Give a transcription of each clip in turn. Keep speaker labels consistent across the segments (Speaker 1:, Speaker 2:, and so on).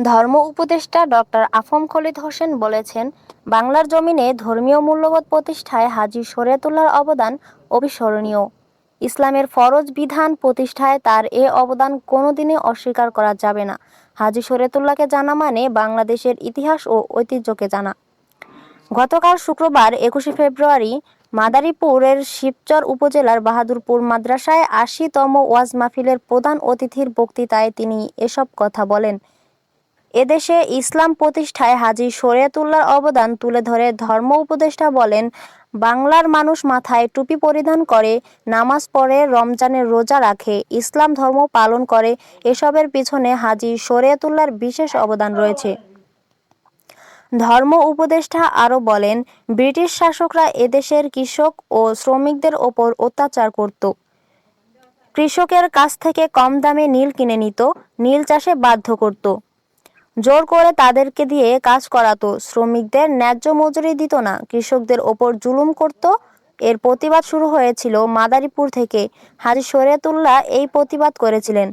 Speaker 1: ধর্ম উপদেষ্টা ডক্টর আফম খালিদ হোসেন বলেছেন, বাংলার জমিনে ধর্মীয় মূল্যবোধ প্রতিষ্ঠায় হাজী শরীয়তুল্লাহর অবদান অবিস্মরণীয়। ইসলামের ফরজ বিধান প্রতিষ্ঠায় তার এ অবদান কোনোদিনই অস্বীকার করা যাবে না। হাজী শরীয়তুল্লাহকে জানা মানে বাংলাদেশের ইতিহাস ও ঐতিহ্যকে জানা। গতকাল শুক্রবার ২১শে ফেব্রুয়ারি মাদারীপুরের শিবচর উপজেলার বাহাদুরপুর মাদ্রাসায় ৮০তম ওয়াজ মাহফিলের প্রধান অতিথির বক্তৃতায় তিনি এসব কথা বলেন। এদেশে ইসলাম প্রতিষ্ঠায় হাজী শরীয়তুল্লাহর অবদান তুলে ধরে ধর্ম উপদেষ্টা বলেন, বাংলার মানুষ মাথায় টুপি পরিধান করে, নামাজ পড়ে, রমজানের রোজা রাখে, ইসলাম ধর্ম পালন করে। এসবের পিছনে হাজী শরীয়তুল্লাহর বিশেষ অবদান রয়েছে। ধর্ম উপদেষ্টা আরও বলেন, ব্রিটিশ শাসকরা এদেশের কৃষক ও শ্রমিকদের ওপর অত্যাচার করত। কৃষকের কাছ থেকে কম দামে নীল কিনে নিত, নীল চাষে বাধ্য করত, জোর করে তাদেরকে দিয়ে কাজ করাতো, শ্রমিকদের ন্যায্য মজুরি দিত না, কৃষকদের ওপর জুলুম করত। এর প্রতিবাদ শুরু হয়েছিল মাদারীপুর থেকে। হাজী শরীয়তুল্লাহ এই প্রতিবাদ করেছিলেন।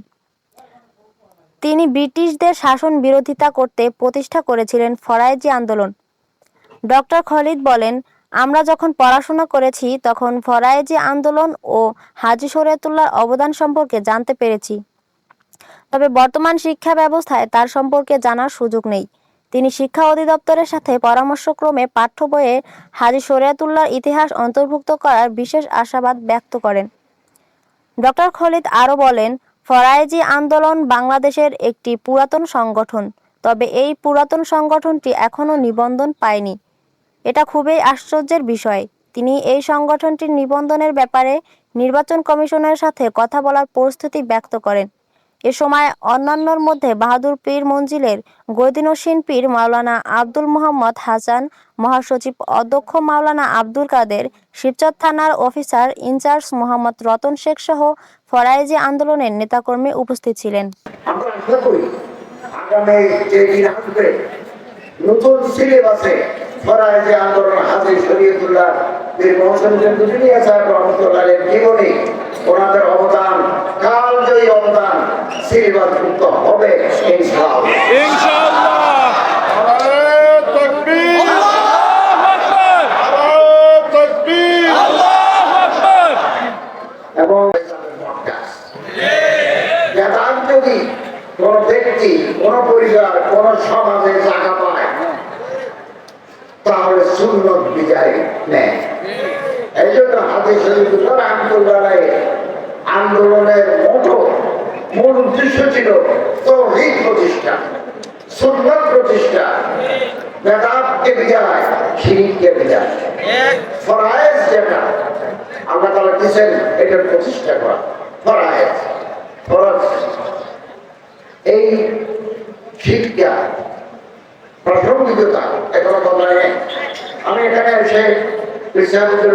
Speaker 1: তিনি ব্রিটিশদের শাসন বিরোধিতা করতে প্রতিষ্ঠা করেছিলেন ফরায়েজি আন্দোলন। ডক্টর খালিদ বলেন, আমরা যখন পড়াশোনা করেছি তখন ফরায়েজি আন্দোলন ও হাজী শরীয়তুল্লাহর অবদান সম্পর্কে জানতে পেরেছি। তবে বর্তমান শিক্ষা ব্যবস্থায় তার সম্পর্কে জানার সুযোগ নেই। তিনি শিক্ষা অধিদপ্তরের সাথে পরামর্শক্রমে পাঠ্য বইয়ে হাজী শরীয়তুল্লাহর ইতিহাস অন্তর্ভুক্ত করার বিশেষ আশাবাদ ব্যক্ত করেন। ডক্টর খালিদ আরও বলেন, ফরায়েজি আন্দোলন বাংলাদেশের একটি পুরাতন সংগঠন, তবে এই পুরাতন সংগঠনটি এখনও নিবন্ধন পায়নি। এটা খুবই আশ্চর্যের বিষয়। তিনি এই সংগঠনটির নিবন্ধনের ব্যাপারে নির্বাচন কমিশনের সাথে কথা বলার প্রস্তুতি ব্যক্ত করেন। এ সময় অন্যান্যর মধ্যে বাহাদুর পীর মঞ্জিলের গদিনশীন পীর মাওলানা আব্দুল মোহাম্মদ হাসান, মহাসচিব অধ্যক্ষ মাওলানা আব্দুল কাদের, শিবচর থানার অফিসার ইনচার্জ মোহাম্মদ রতন শেখ সহ ফরায়েজি আন্দোলনের নেতাকর্মী উপস্থিত ছিলেন।
Speaker 2: আমরা আশা করি আগামী যে দিন আসবে নতুন সিলেবাসে ফরায়েজি আন্দোলন হাজী শরীয়তুল্লাহ পীর মহসিন দুনিয়া সাহেব রহমতুল্লাহের জীবনী, ওনাদের অবদান, কালজয়ী অবদান সিলেবাসভুক্ত হবে ইনশাআল্লাহ। এবং যদি কোন ব্যক্তি, কোন পরিবার, কোন সমাজে জায়গা পায় তাহলে সুন্নত বিজয় নেয়। এই জন্য হাজী শরীয়তুল্লাহ আন্দোলনের মূল উদ্দেশ্য ছিল তাওহীদ প্রতিষ্ঠা, সুন্নাত প্রতিষ্ঠা, বেদাতকে বিজয়, শিরককে বিজয়। ফরায়েজ যেটা আল্লাহ তাআলা দিয়েছেন এটার প্রতিষ্ঠা করা ফরায়েজ, ফরজ। এই শিক্ষা প্রাসঙ্গিকতা এখনো বদলায়। আমি এখানে এসে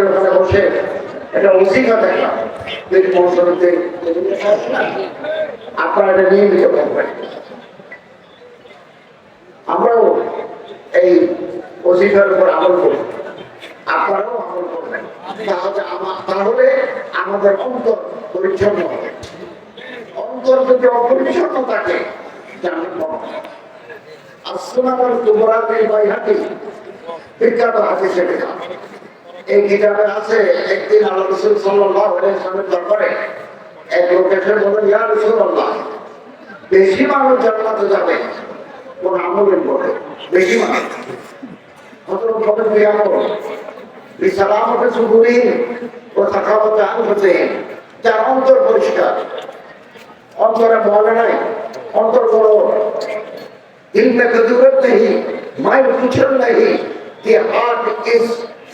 Speaker 2: ওখানে বসে একটা ওসিফা দেখলাম, আপনারা এটা নিয়মিত করবেন। আমরাও এই ওসিফার উপর আমল করি, আপনারাও আমল করবেন। তাহলে আমাদের অন্তর পরিচ্ছন্ন হবে। অন্তর যদি অপরিচ্ছন্ন থাকে বিখ্যাত হাদিসের কিতাব, এই কিতাবে আছে, একদিন আল্লাহ রাসূল সাল্লাল্লাহু আলাইহি ওয়াসাল্লামের দরবারে এক লোক এসে বললেন, ইয়া রাসূলুল্লাহ, বেশি মানুষ জান্নাতে যাবে কোন আমলের পরে? বেশি মানুষ হযরত বলেন, এই আমল বিসালামতে সুদুরিন ও সাখাওয়াতে আনফুসিহিম, যার অন্তর পরিষ্কার, অন্তরে ময়লা নাই, অন্তর বড়, দিল মে গদুরত নেই, মাইন্ড ফুচল নেই, the heart is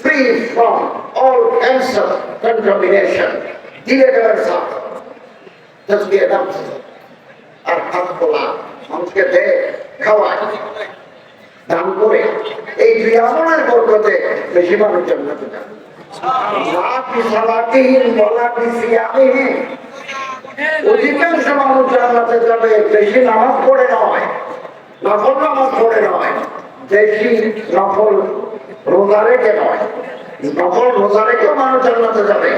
Speaker 2: free from all cancer contamination. দিলে গেলার সাথ তসবিহ নাফস আর হাত খোলা, মানুষকে দে, খাওয়ায়, দান করে, এই দুই আমলের বরকতে বেশি মানুষ জান্নাতে যাবে। অধিকাংশ মানুষ জান্নাতে যাবে বেশি নামাজ পড়ে নয়, নফল নামাজ পড়ে নয়, বেশি নফল রোজা রেখে নয়। নফল রোজা রেখেও মানুষ জান্নাতে যাবে,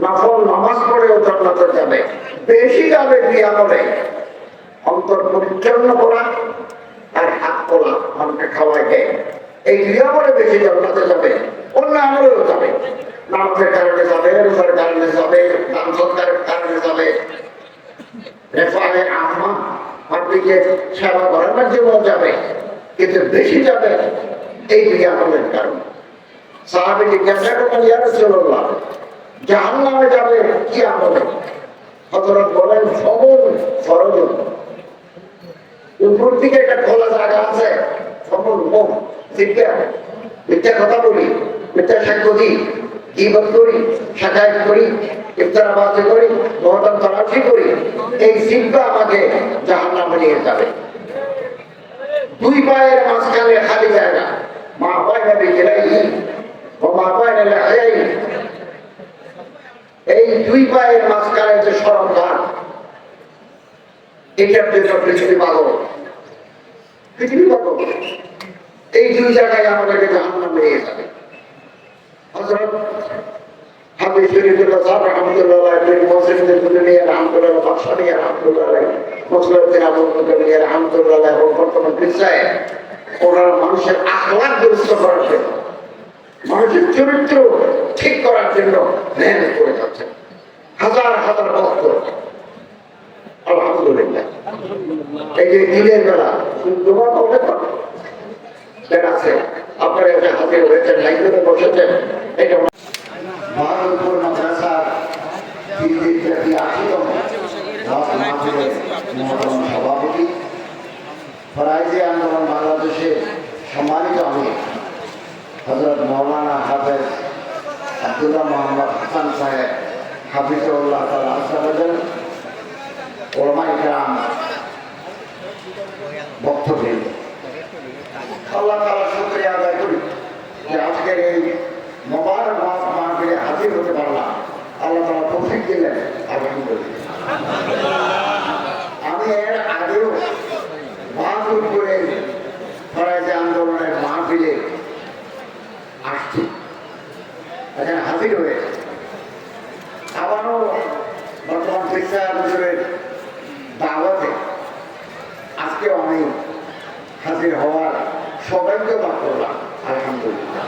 Speaker 2: নফল নামাজ পড়েও জান্নাতে যাবে। বেশি যাবে কি আমলে? অন্তর পরিচ্ছন্ন করা, আমাকে খাওয়াই দেয়, এই দুই আমলে বেশি জান্নাতে যাবে, অন্য আমলেও যাবে। নামাজের কারণে যাবে, রোজার কারণে যাবে, দান সৎকারের কারণে যাবে, রেফায়ে আম্মা পাবলিকের সেবা করার মাধ্যমেও যাবে, কিন্তু বেশি যাবে এই দুই আমলের কারণে। সাহাবী জিজ্ঞাসা করলেন, ইয়া রাসূলুল্লাহ, জাহান্নামে যাবে কি আমলে? হযরত বলেন, সবল ফরজ। উপর দিকে একটা খোলা জায়গা আছে, সবল মুখ, মিথ্যা কথা বলি, মিথ্যা সাক্ষ্য দিই, গীবত করি, শাকায়াত করি, ইফতারাবাজি করি, মহতাম তলাশি করি, এই জিহ্বা আমাকে জাহান্নামে নিয়ে যাবে। দুই পায়ের মাঝখানে খালি জায়গা, মা বাইনা বিজলাইহি ওয়া মা বাইনা লাহইহি, এই দুই পায়ের মাঝখানে যে সরলধার, এটার জন্য পৃথিবী পাগল, পৃথিবী পাগল। এই দুই জায়গায় আমাদেরকে জাহান্নামে নিয়ে যাবে। হযরত হাফিজ শরীফুল্লাহ সাহেব রাহমাতুল্লাহ আলাইহি, মুসলিমদের দুনিয়া রাহমাতুল্লাহ, বাদশাহ রাহমাতুল্লাহ আলাইহি, মুসলিমদের আবুবকর রাহমাতুল্লাহ আলাইহি, এবং বর্তমান পীরসাহেব, ওনারা মানুষের আখলাক দুরুস্ত করার জন্য, মানুষের চরিত্র ঠিক করার জন্য মেহনত করে যাচ্ছেন। হাজার হাজার ভক্ত, আলহামদুলিল্লাহ। এই যে দিনের বেলা দোয়া করলে আছে, আপনারা এসে হাজির হয়েছেন, লাইব্রেরিতে বসেছেন। এটা ভারতপুর মাদ্রাসার সভাপতি, ফরাইজি আন্দোলন বাংলাদেশের সম্মানিত আমির হযরত মাওলানা হাফেজ আব্দুল্লাহ মোহাম্মদ হাসান সাহেব হাফিজুল্লাহ তাআলা আসসালাম, ওলামায়ে কেরাম, বক্তবৃন্দ, আল্লাহ তাআলার শুকরিয়া আদায় করি যে আজকের এই মোবারক মাহফিলে হাজির হতে পারলাম। আল্লাহ তাআলা তৌফিক দিলেন, আলহামদুলিল্লাহ। আমি এর আগেও বাহাদুরপুরের ফরাইজি আন্দোলনের মাহফিলে আসছি, এখানে হাজির হয়েছে। আবারও বর্তমান শিক্ষা হুজুরের দাওয়াতে আজকেও আমি হাজির হওয়ার সৌভাগ্য লাভ করলাম, আলহামদুলিল্লাহ।